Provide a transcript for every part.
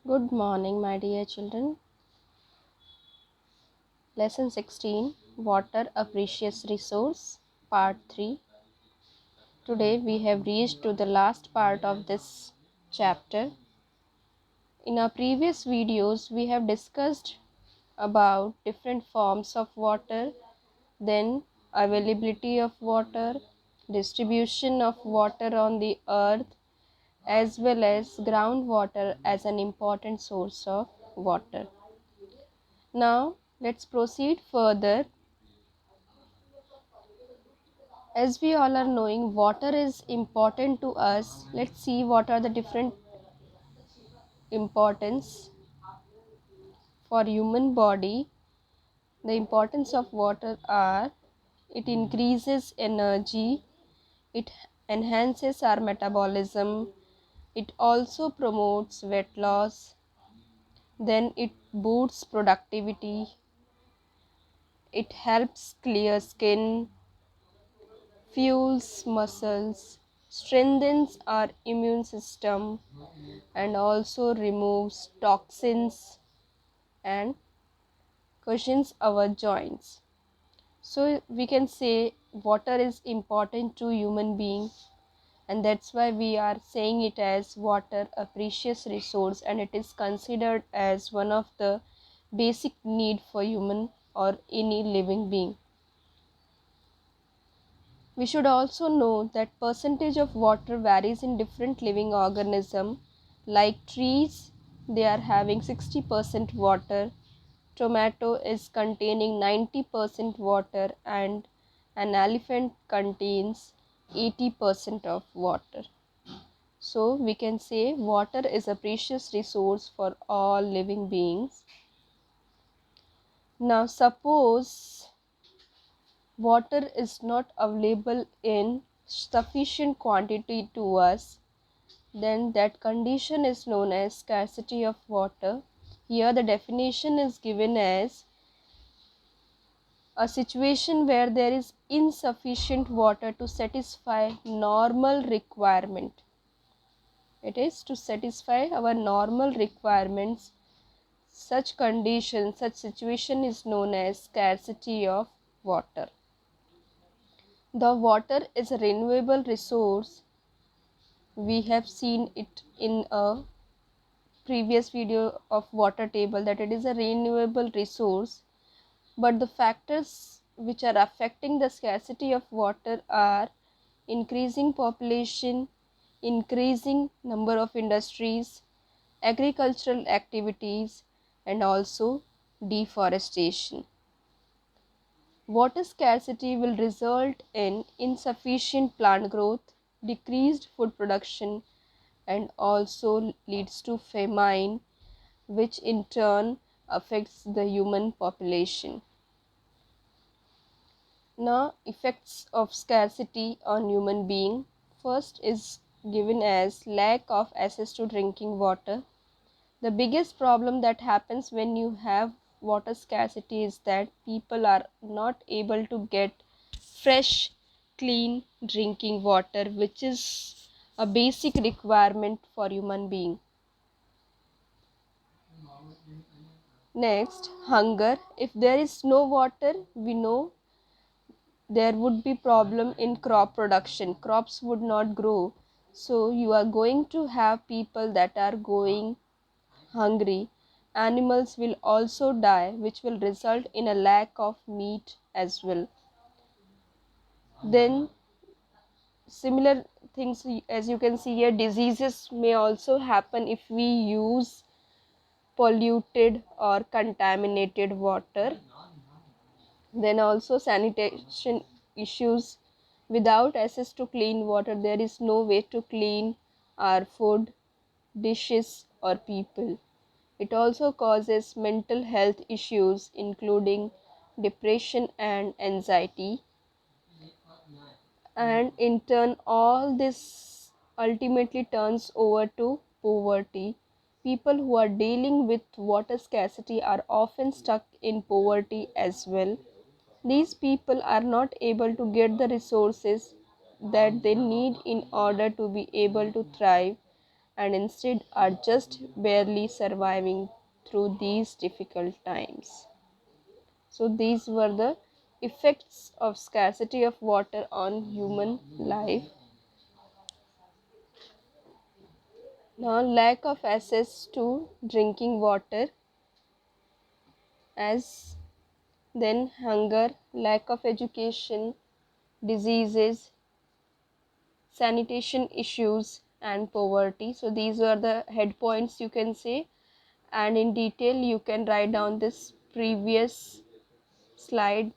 Good morning, my dear children. Lesson 16, Water, a Precious Resource, Part 3. Today we have reached to the last part of this chapter. In our previous videos, we have discussed about different forms of water, then availability of water, distribution of water on the earth, as well as groundwater as an important source of water. Now, let's proceed further. As we all are knowing, water is important to us. Let's see what are the different importance for human body. The importance of water are: it increases energy, it enhances our metabolism, it also promotes weight loss, then it boosts productivity, it helps clear skin, fuels muscles, strengthens our immune system, and also removes toxins and cushions our joints. So we can say water is important to human being, and that's why we are saying it as water, a precious resource, and it is considered as one of the basic need for human or any living being. We should also know that percentage of water varies in different living organism. Like trees, they are having 60% water. Tomato is containing 90% water, and an elephant contains 80% of water. So we can say water is a precious resource for all living beings. Now suppose water is not available in sufficient quantity to us, then that condition is known as scarcity of water. Here the definition is given as a situation where there is insufficient water to satisfy normal requirement. It is to satisfy our normal requirements. Such condition, such situation is known as scarcity of water. The water is a renewable resource. We have seen it in a previous video of water table that it is a renewable resource, but the factors which are affecting the scarcity of water are increasing population, increasing number of industries, agricultural activities, and also deforestation. Water scarcity will result in insufficient plant growth, decreased food production, and also leads to famine, which in turn affects the human population. Now, effects of scarcity on human being. First is given as lack of access to drinking water. The biggest problem that happens when you have water scarcity is that people are not able to get fresh, clean drinking water, which is a basic requirement for human being. Next, hunger. If there is no water, we know there would be problem in crop production. Crops would not grow. So you are going to have people that are going hungry. Animals will also die, which will result in a lack of meat as well. Then similar things, as you can see here, diseases may also happen if we use polluted or contaminated water. Then also sanitation issues. Without access to clean water, there is no way to clean our food, dishes, or people. It also causes mental health issues including depression and anxiety. And in turn, all this ultimately turns over to poverty. People who are dealing with water scarcity are often stuck in poverty as well. These people are not able to get the resources that they need in order to be able to thrive, and instead are just barely surviving through these difficult times. So these were the effects of scarcity of water on human life. Now, lack of access to drinking water, as then hunger, lack of education, diseases, sanitation issues, and poverty. So these were the head points, you can say, and in detail you can write down this previous slide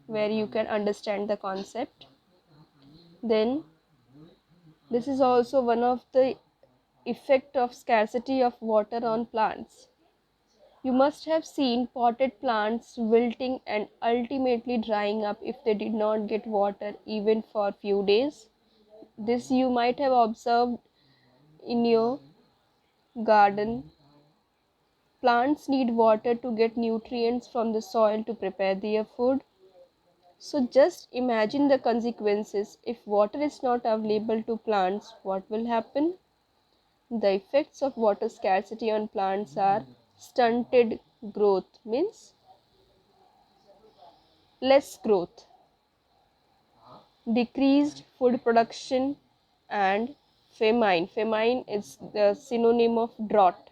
where you can understand the concept. Then this is also one of the effect of scarcity of water on plants. You must have seen potted plants wilting and ultimately drying up if they did not get water even for a few days. This you might have observed in your garden. Plants need water to get nutrients from the soil to prepare their food. So just imagine the consequences. If water is not available to plants, what will happen? The effects of water scarcity on plants are stunted growth, means less growth, decreased food production, and famine. Famine is the synonym of drought.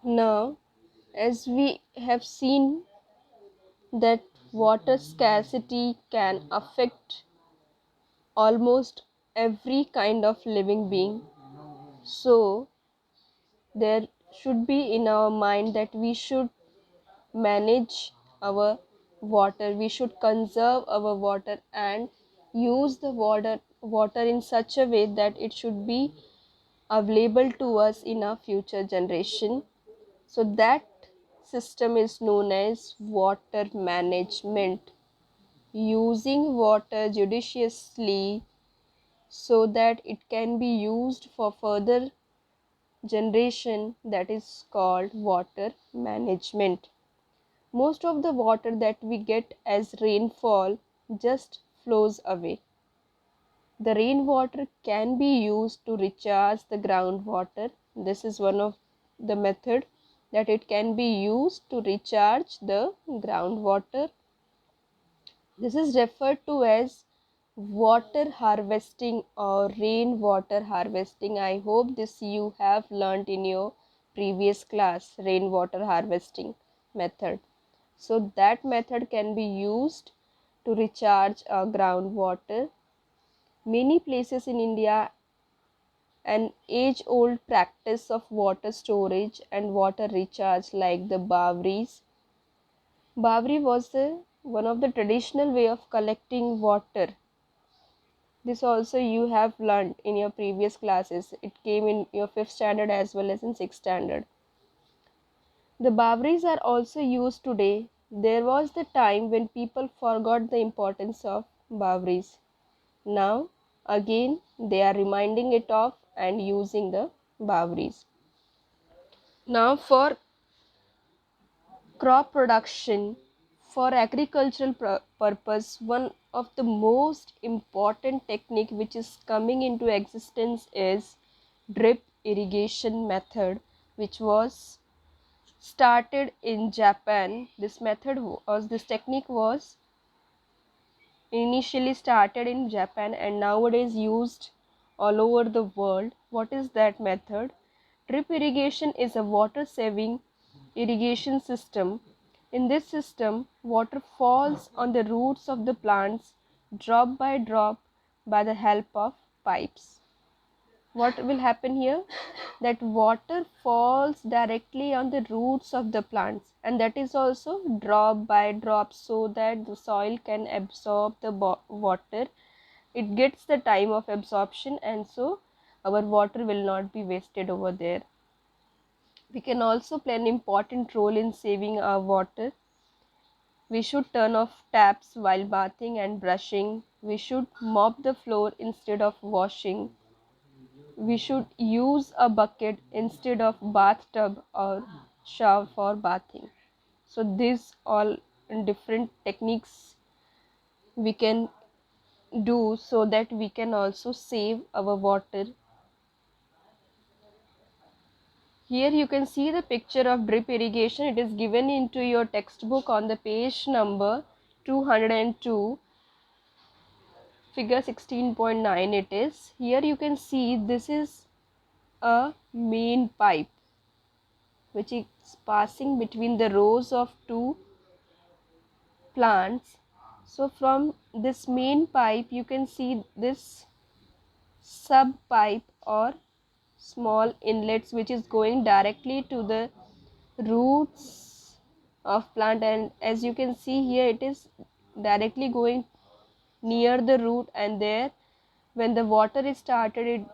Now, as we have seen that water scarcity can affect almost every kind of living being, so there should be in our mind that we should manage our water, we should conserve our water and use the water in such a way that it should be available to us in our future generation. So that system is known as water management, using water judiciously so that it can be used for further generation, that is called water management. Most of the water that we get as rainfall just flows away. The rainwater can be used to recharge the groundwater. This is one of the method that it can be used to recharge the groundwater. This is referred to as water harvesting or rainwater harvesting. I hope this you have learnt in your previous class, rainwater harvesting method. So that method can be used to recharge groundwater. Many places in India, an age-old practice of water storage and water recharge like the Bawris. Bawri was one of the traditional way of collecting water. This also you have learned in your previous classes. It came in your 5th standard as well as in 6th standard. The Bawris are also used today. There was the time when people forgot the importance of Bawris. Now, again, they are reminding it of and using the Bawris. Now, for crop production, for agricultural purpose, one of the most important technique which is coming into existence is drip irrigation method, which was started in Japan. This technique was initially started in Japan and nowadays used all over the world. What is that method? Drip irrigation is a water saving irrigation system. In this system, water falls on the roots of the plants drop by drop by the help of pipes. What will happen here? That water falls directly on the roots of the plants, and that is also drop by drop, so that the soil can absorb the water. It gets the time of absorption, and so our water will not be wasted over there. We can also play an important role in saving our water. We should turn off taps while bathing and brushing. We should mop the floor instead of washing. We should use a bucket instead of bathtub or shower for bathing. So these all different techniques we can do so that we can also save our water. Here you can see the picture of drip irrigation. It is given into your textbook on the page number 202, figure 16.9 it is. Here you can see this is a main pipe which is passing between the rows of two plants. So from this main pipe you can see this sub pipe or small inlets which is going directly to the roots of plant, and as you can see here it is directly going near the root, and there when the water is started it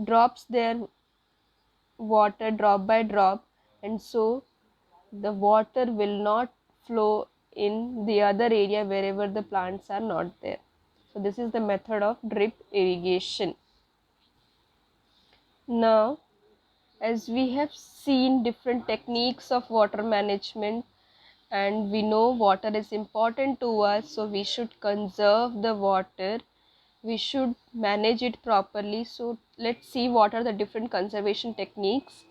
drops their water drop by drop, and so the water will not flow in the other area wherever the plants are not there. So this is the method of drip irrigation. Now, as we have seen different techniques of water management, and we know water is important to us, so we should conserve the water, we should manage it properly. So let's see what are the different conservation techniques.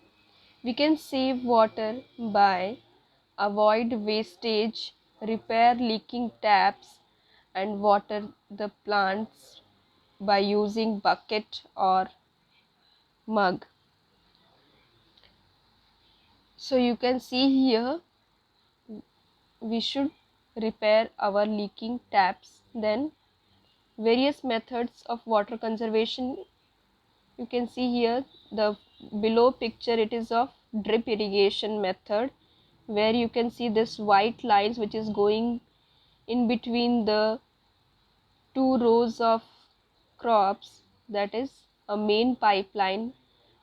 We can save water by avoid wastage, repair leaking taps, and water the plants by using bucket or mug. So you can see here we should repair our leaking taps. Then various methods of water conservation, you can see here the below picture, it is of drip irrigation method, where you can see this white lines which is going in between the two rows of crops. That is a main pipeline,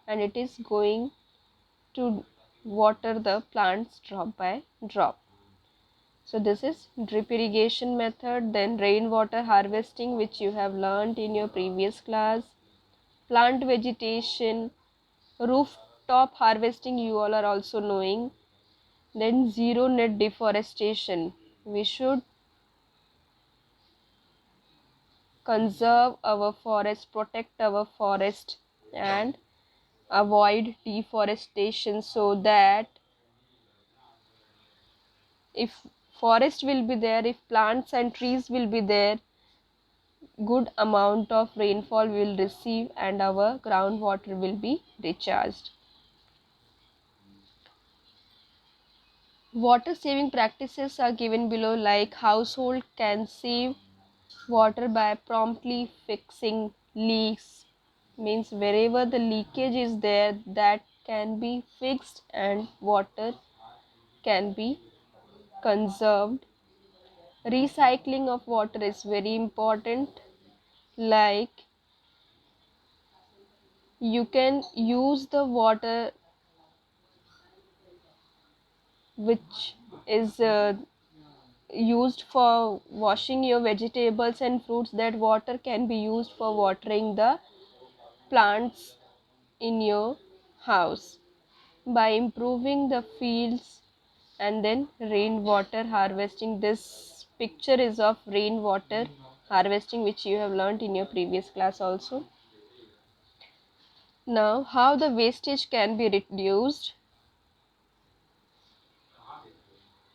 and it is going to water the plants drop by drop. So this is drip irrigation method. Then rainwater harvesting, which you have learnt in your previous class. Plant vegetation, rooftop harvesting, you all are also knowing. Then zero net deforestation, we should conserve our forest, protect our forest, and avoid deforestation, so that if forest will be there, if plants and trees will be there, good amount of rainfall we will receive and our groundwater will be recharged. Water saving practices are given below, like household can save water by promptly fixing leaks, means wherever the leakage is there that can be fixed and water can be conserved. Recycling of water is very important, like you can use the water which is used for washing your vegetables and fruits, that water can be used for watering the plants in your house by improving the fields. And then rainwater harvesting, this picture is of rainwater harvesting which you have learnt in your previous class also. Now, how the wastage can be reduced.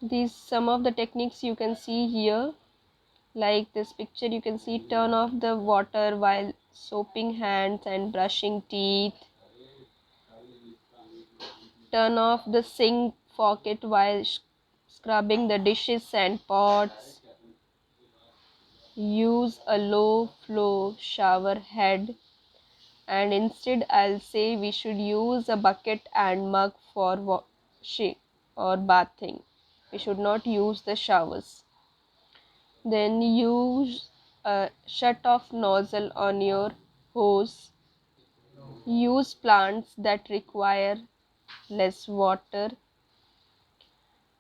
These some of the techniques you can see here, like this picture you can see turn off the water while soaping hands and brushing teeth, turn off the sink faucet while scrubbing the dishes and pots, use a low flow shower head, and instead I'll say we should use a bucket and mug for washing or bathing. We should not use the showers. Then use a shut off nozzle on your hose. Use plants that require less water.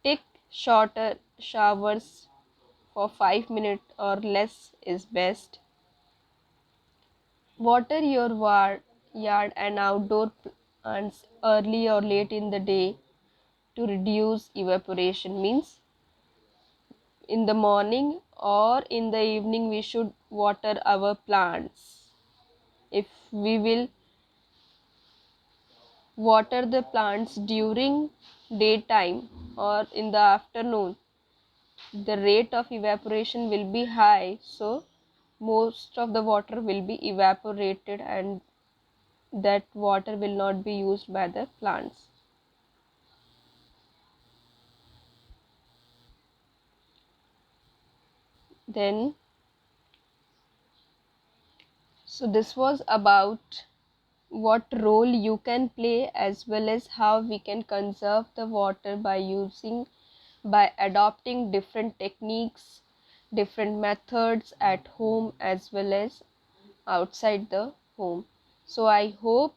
Take shorter showers for 5 minutes or less is best. Water your yard and outdoor plants early or late in the day to reduce evaporation, means in the morning or in the evening we should water our plants. If we will water the plants during daytime or in the afternoon, the rate of evaporation will be high, so most of the water will be evaporated and that water will not be used by the plants. Then, so this was about what role you can play as well as how we can conserve the water by adopting different techniques, different methods at home as well as outside the home. So I hope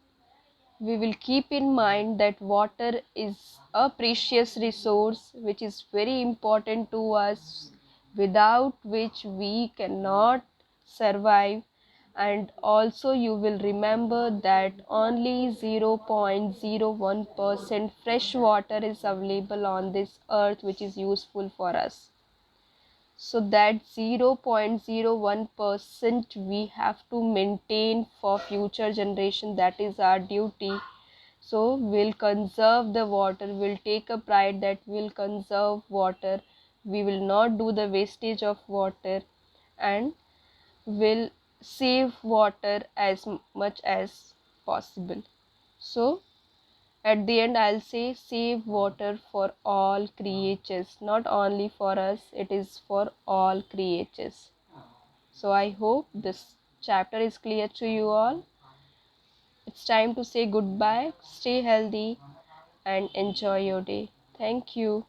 we will keep in mind that water is a precious resource which is very important to us, without which we cannot survive. And also you will remember that only 0.01% fresh water is available on this earth which is useful for us. So that 0.01% we have to maintain for future generation. That is our duty. So we'll conserve the water, we'll take a pride that we'll conserve water, we will not do the wastage of water, and will save water as much as possible. So at the end I'll say save water for all creatures, not only for us, it is for all creatures. So I hope this chapter is clear to you all. It's time to say goodbye. Stay healthy and enjoy your day. Thank you.